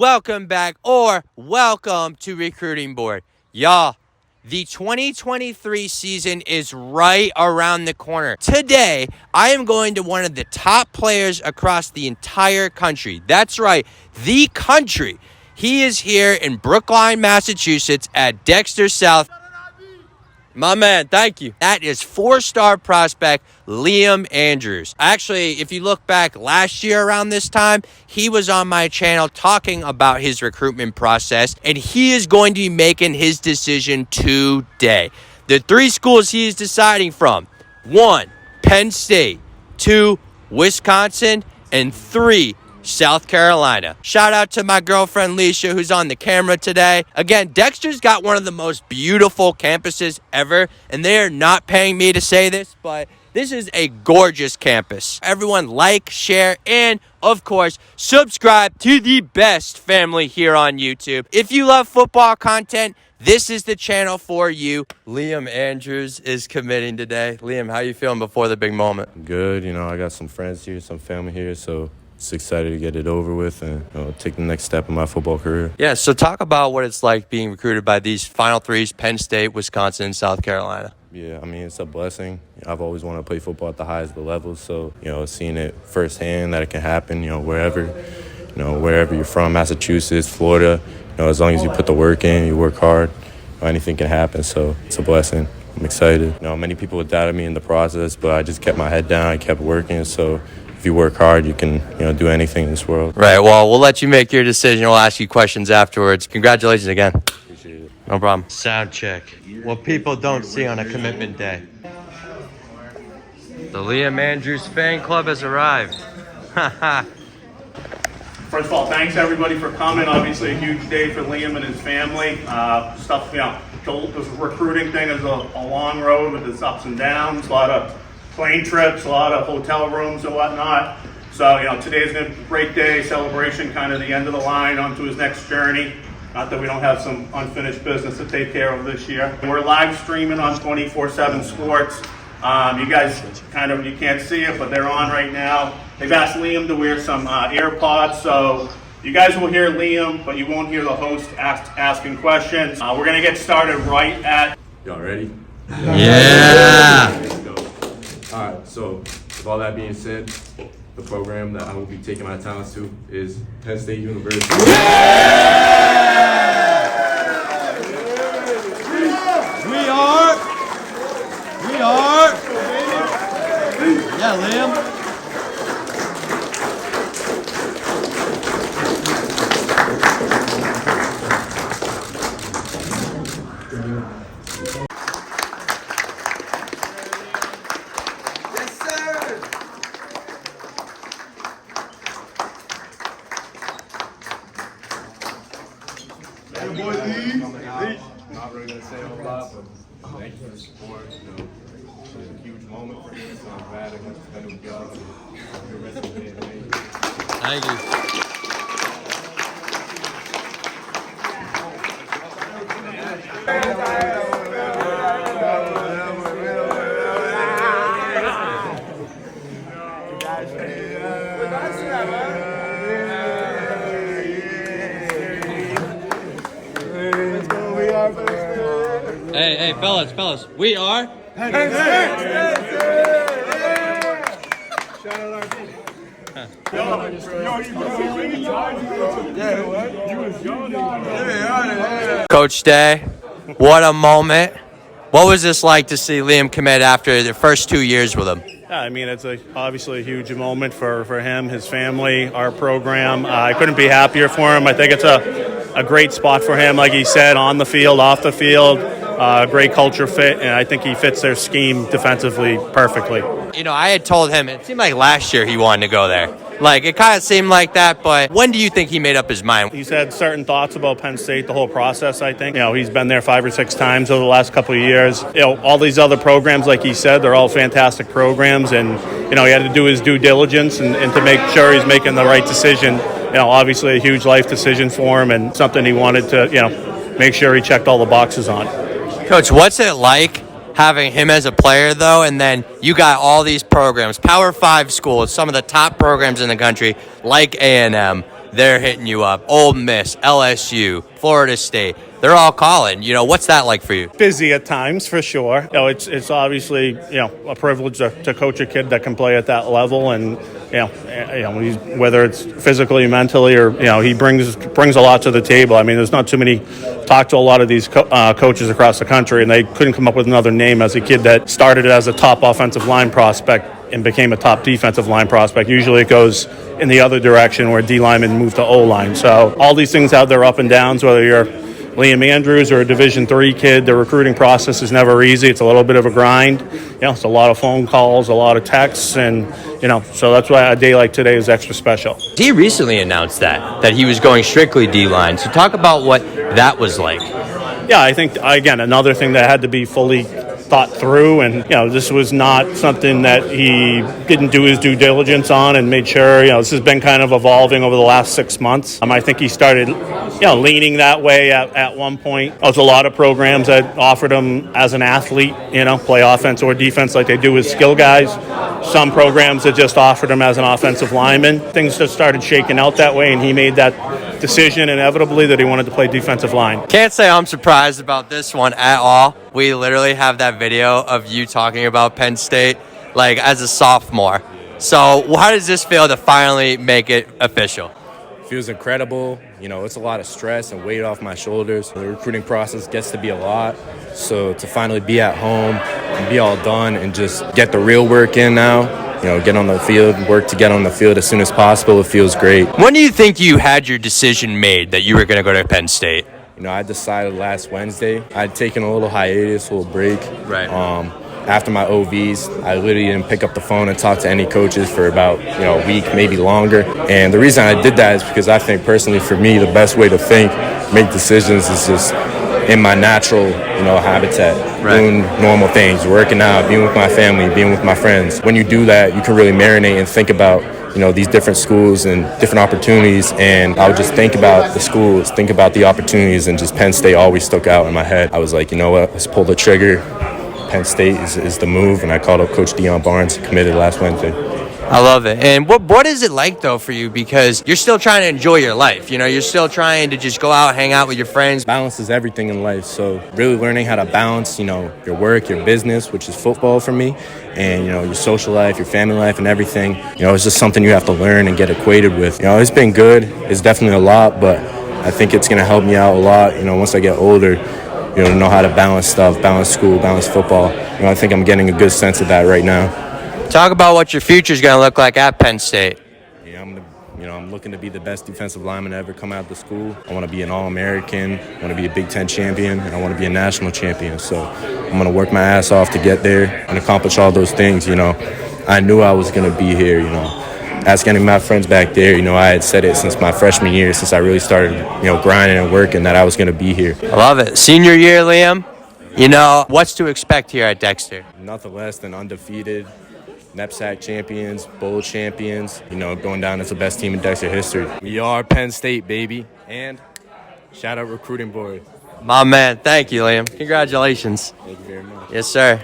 welcome back, or welcome to Recruiting Board. Y'all, the 2023 season is right around the corner. Today, I am going to one of the top players across the entire country. That's right, the country. He is here in Brookline, Massachusetts at Dexter South. My man, thank you. That is four-star prospect Liam Andrews. Actually, if you look back last year around this time, he was on my channel talking about his recruitment process, and he is going to be making his decision today. The three schools he is deciding from: 1, Penn State; 2, Wisconsin; and 3, South Carolina. Shout out to my girlfriend Leisha, who's on the camera today. Again, Dexter's got one of the most beautiful campuses ever, and they are not paying me to say this, but this is a gorgeous campus. Everyone like, share, and of course, subscribe to the best family here on YouTube. If you love football content, this is the channel for you. Liam Andrews is committing today. Liam, how you feeling before the big moment? Good. I got some friends here, some family here, so just excited to get it over with and take the next step in my football career. Yeah, so talk about what it's like being recruited by these Final Threes: Penn State, Wisconsin, and South Carolina. Yeah, it's a blessing. I've always wanted to play football at the highest of the levels, so seeing it firsthand that it can happen, wherever you're from, Massachusetts, Florida, as long as you put the work in, you work hard, anything can happen. So it's a blessing. I'm excited. Many people doubted me in the process, but I just kept my head down. I kept working. So if you work hard, you can do anything in this world. Right. Well, we'll let you make your decision. We'll ask you questions afterwards. Congratulations again. Appreciate it. No problem. Sound check. What people don't see on a commitment day. The Liam Andrews fan club has arrived. First of all, thanks everybody for coming. Obviously a huge day for Liam and his family. The recruiting thing is a long road with its ups and downs, a lot of plane trips, a lot of hotel rooms and whatnot. So, today's going to be a great day, celebration, kind of the end of the line onto his next journey. Not that we don't have some unfinished business to take care of this year. We're live streaming on 24/7 Sports. You guys you can't see it, but they're on right now. They've asked Liam to wear some AirPods, so you guys will hear Liam, but you won't hear the host asking questions. We're going to get started right at... Y'all ready? Yeah. Let's go. All right, so with all that being said, the program that I will be taking my talents to is Penn State University. We are. Yeah, Liam. I'm not really going to say a whole lot, but thank you for the support. It was a huge moment for me, so I'm glad I got to spend it with y'all. The rest of the day today. Thank you. Hey, fellas, we are. Coach Day, what a moment. What was this like to see Liam commit after the first 2 years with him? Yeah, it's obviously a huge moment for him, his family, our program. I couldn't be happier for him. I think it's a great spot for him, like he said, on the field, off the field. Great culture fit, and I think he fits their scheme defensively perfectly. I had told him it seemed like last year he wanted to go there. Like, it kind of seemed like that, but when do you think he made up his mind? He's had certain thoughts about Penn State, the whole process, I think. He's been there 5 or 6 times over the last couple of years. All these other programs, like he said, they're all fantastic programs, and, he had to do his due diligence and to make sure he's making the right decision. Obviously a huge life decision for him and something he wanted to, make sure he checked all the boxes on. Coach, what's it like having him as a player, though, and then you got all these programs, Power 5 schools, some of the top programs in the country, like A&M, they're hitting you up. Ole Miss, LSU, Florida State, they're all calling. What's that like for you? Busy at times, for sure. It's obviously a privilege to coach a kid that can play at that level, and whether it's physically, mentally, or he brings a lot to the table. I mean, there's not too many. Talked to a lot of these coaches across the country, and they couldn't come up with another name as a kid that started as a top offensive line prospect and became a top defensive line prospect. Usually it goes in the other direction where D linemen move to O line. So all these things have their up and downs, whether you're Liam Andrews or a Division III kid. The recruiting process is never easy. It's a little bit of a grind. It's a lot of phone calls, a lot of texts, and so that's why a day like today is extra special. He recently announced that he was going strictly D-line. So talk about what that was like. Yeah, I think, again, another thing that had to be fully thought through, and this was not something that he didn't do his due diligence on and made sure. This has been kind of evolving over the last 6 months. I think he started leaning that way at one point. There's a lot of programs that offered him as an athlete, play offense or defense like they do with skill guys. Some programs that just offered him as an offensive lineman. Things just started shaking out that way, and he made that decision inevitably that he wanted to play defensive line. Can't say I'm surprised about this one at all. We literally have that video of you talking about Penn State as a sophomore. So how does this feel to finally make it official? Feels incredible. It's a lot of stress and weight off my shoulders. The recruiting process gets to be a lot. So to finally be at home and be all done and just get the real work in now, get on the field, work to get on the field as soon as possible, it feels great. When do you think you had your decision made that you were going to go to Penn State? I decided last Wednesday. I'd taken a little hiatus, a little break. Right. After my OVs, I literally didn't pick up the phone and talk to any coaches for about a week, maybe longer. And the reason I did that is because I think personally for me, the best way to think, make decisions is just in my natural, habitat, right. Doing normal things, working out, being with my family, being with my friends. When you do that, you can really marinate and think about these different schools and different opportunities, and I would just think about the schools, think about the opportunities, and just Penn State always stuck out in my head. I was like, what, let's pull the trigger. Penn State is the move, and I called up Coach Deion Barnes, committed last Wednesday. I love it. And what is it like, though, for you? Because you're still trying to enjoy your life. You're still trying to just go out, hang out with your friends. Balance is everything in life. So really learning how to balance, your work, your business, which is football for me, and, your social life, your family life, and everything. It's just something you have to learn and get acquainted with. It's been good. It's definitely a lot, but I think it's going to help me out a lot, once I get older. Know how to balance stuff, balance school, balance football. I think I'm getting a good sense of that right now. Talk about what your future is going to look like at Penn State. I'm looking to be the best defensive lineman to ever come out of the school. I want to be an All-American. I want to be a Big Ten champion, and I want to be a national champion. So I'm going to work my ass off to get there and accomplish all those things. I knew I was going to be here. Asking any of my friends back there, I had said it since my freshman year, since I really started, grinding and working, that I was going to be here. I love it. Senior year, Liam, what's to expect here at Dexter? Nothing less than undefeated, NEPSAC champions, bowl champions, going down as the best team in Dexter history. We are Penn State, baby. And shout out recruiting board. My man. Thank you, Liam. Congratulations. Thank you very much. Yes, sir.